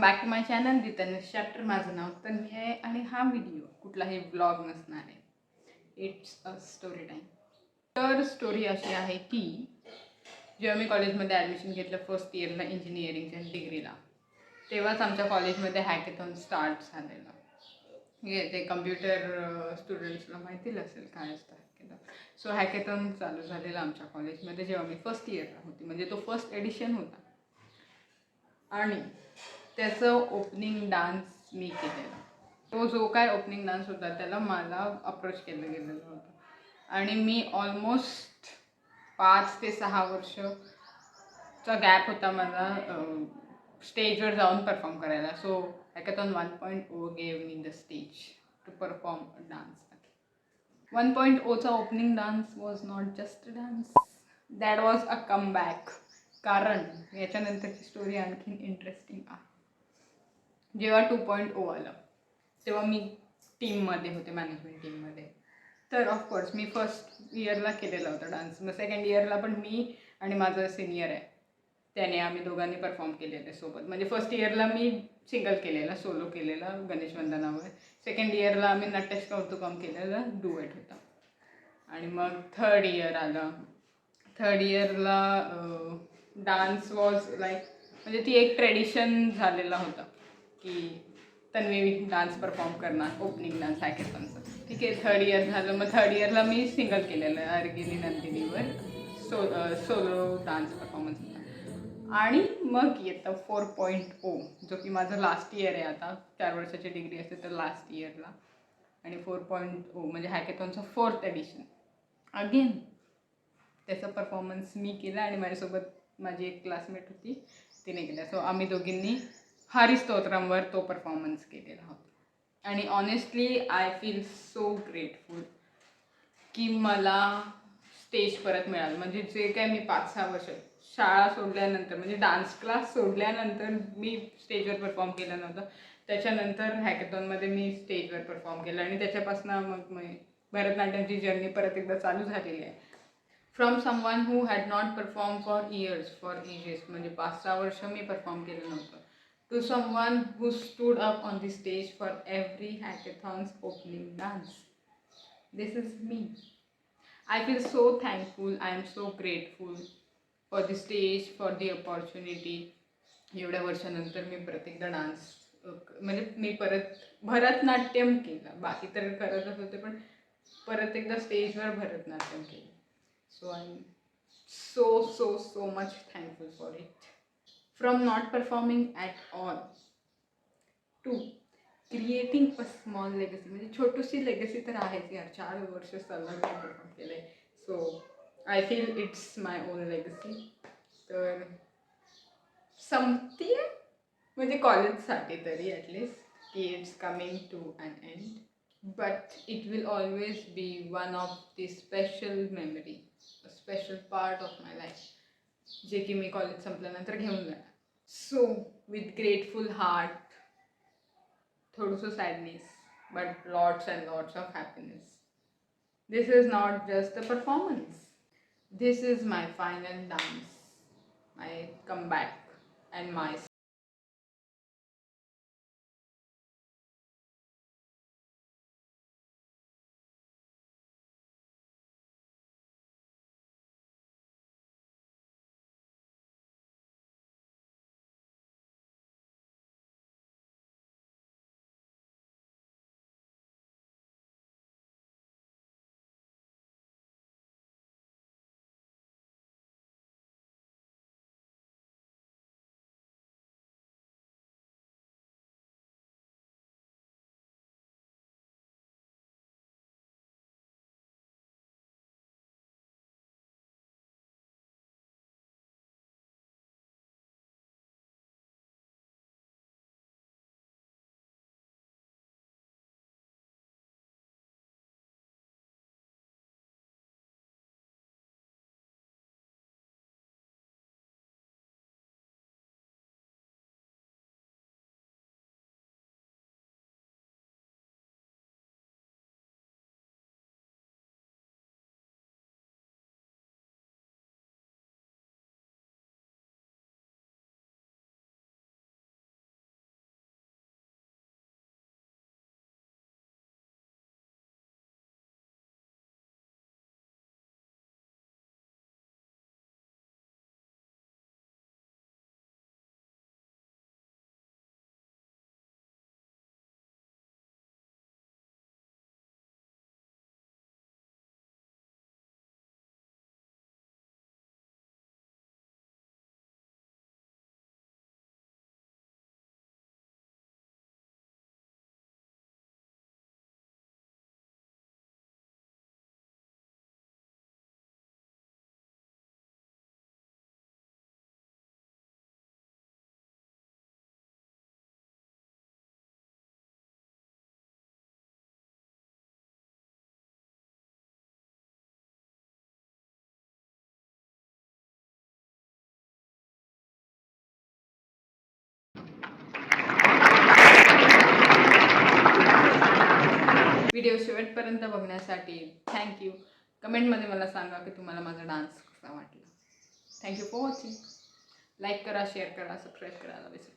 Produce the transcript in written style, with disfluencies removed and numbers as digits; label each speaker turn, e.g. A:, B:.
A: Back to my channel the Tanush chapter. माझं नाव तन्वी आहे आणि हा व्हिडिओ कुठलाही ब्लॉग नसणार आहे. It's a story time. तर स्टोरी अशी आहे की जेव्हा मी कॉलेजमध्ये ॲडमिशन घेतलं फर्स्ट इयरला इंजिनिअरिंगच्या डिग्रीला, तेव्हाच आमच्या कॉलेजमध्ये हॅकेथॉन स्टार्ट झालेलं. ते कम्प्युटर स्टुडंट्सला माहिती असेल काय असतं हॅकेथॉन. सो हॅकेथॉन चालू झालेलं आमच्या कॉलेजमध्ये जेव्हा मी फर्स्ट इयरला होती, म्हणजे तो फर्स्ट एडिशन होता. आणि त्याचं ओपनिंग डान्स मी केलेला. तो जो काय ओपनिंग डान्स होता त्याला मला अप्रोच केलं गेलेलं होतं आणि मी ऑलमोस्ट 5 ते 6 वर्षचा गॅप होता मला स्टेजवर जाऊन परफॉर्म करायला. So hackathon 1.0 gave me the stage to perform a dance. 1.0चा opening dance was not just a dance, that was a comeback. कारण याच्यानंतरची स्टोरी आणखीन इंटरेस्टिंग आहे. जेव्हा 2.0 आलं तेव्हा मी टीममध्ये होते, मॅनेजमेंट टीममध्ये. तर ऑफकोर्स मी फर्स्ट इयरला केलेला होता डान्स. मग सेकंड इयरला पण मी आणि माझं सिनियर आहे त्याने आम्ही दोघांनी परफॉर्म केलेलं सोबत. म्हणजे फर्स्ट इयरला मी सिंगल केलेला, सोलो केलेला गणेश वंदनावर. सेकंड इयरला आम्ही नटेश कौतुकम केलेला, डुएट होता. आणि मग थर्ड इयर आलं. थर्ड इयरला डान्स वॉज लाईक, म्हणजे ती एक ट्रेडिशन झालेला होता की तन्वी डान्स परफॉर्म करणार ओपनिंग डान्स हॅकेथॉनचं. ठीक आहे, थर्ड इयर झालं. मग थर्ड इयरला मी सिंगल केलेलं अर्गिनी नंदिनीवर सोलो डान्स परफॉर्मन्स होता. आणि मग येतं 4.0, जो की माझं लास्ट इयर आहे. आता 4 वर्षाची डिग्री असते तर लास्ट इयरला. आणि 4.0 म्हणजे हॅकेथॉनचं 4th एडिशन. अगेन त्याचा परफॉर्मन्स मी केला आणि माझ्यासोबत माझी एक क्लासमेट होती, तिने केला. सो आम्ही दोघींनी हरिस्तोत्रमवर तो परफॉर्मन्स केलेला होता. आणि honestly I feel so grateful की मला स्टेज परत मिळालं. म्हणजे जे काय मी 5-6 वर्ष शाळा सोडल्यानंतर, म्हणजे डान्स क्लास सोडल्यानंतर मी स्टेजवर परफॉर्म केलं नव्हतं. त्याच्यानंतर हॅकेथॉनमध्ये मी स्टेजवर परफॉर्म केलं आणि त्याच्यापासून मग भरतनाट्यमची जर्नी परत एकदा चालू झालेली आहे. From someone who had not perform for ages, म्हणजे 5-6 वर्ष मी परफॉर्म केलं नव्हतं, to someone who stood up on the stage for every hackathons opening dance. This is me. I feel so thankful. I am so grateful for the stage, for the opportunity. एवढ्या वर्षानंतर मी परत एकदा dance, म्हणजे मी परत भरतनाट्यम केलं. बाकी तर करतच होते, पण परत एकदा स्टेजवर भरतनाट्यम केलं. So I am so much thankful for it. From not performing at all to creating a small legacy. म्हणजे छोटीशी लेगसी तर आहेच यार. 4 वर्ष सलग परफॉर्म केलं आहे. So I feel it's my own legacy. तर संपती आहे, म्हणजे कॉलेजसाठी तरी ॲटलिस्ट, की it's coming to an end. But it will always be one of the special memory, a special part of my life, जे की मी कॉलेज संपल्यानंतर घेऊन जाणार. सो विथ ग्रेटफुल हार्ट, थोडंसं sadness, but lots and lots of happiness. This is not just a performance. This is my final dance, my comeback, and my शेवटपर्यंत बघण्यासाठी thank you. कमेंटमध्ये मला सांगा की तुम्हाला माझा डान्स कसा वाटला. Thank you for watching. लाईक करा, शेअर करा, सबस्क्राईब करायला विसरू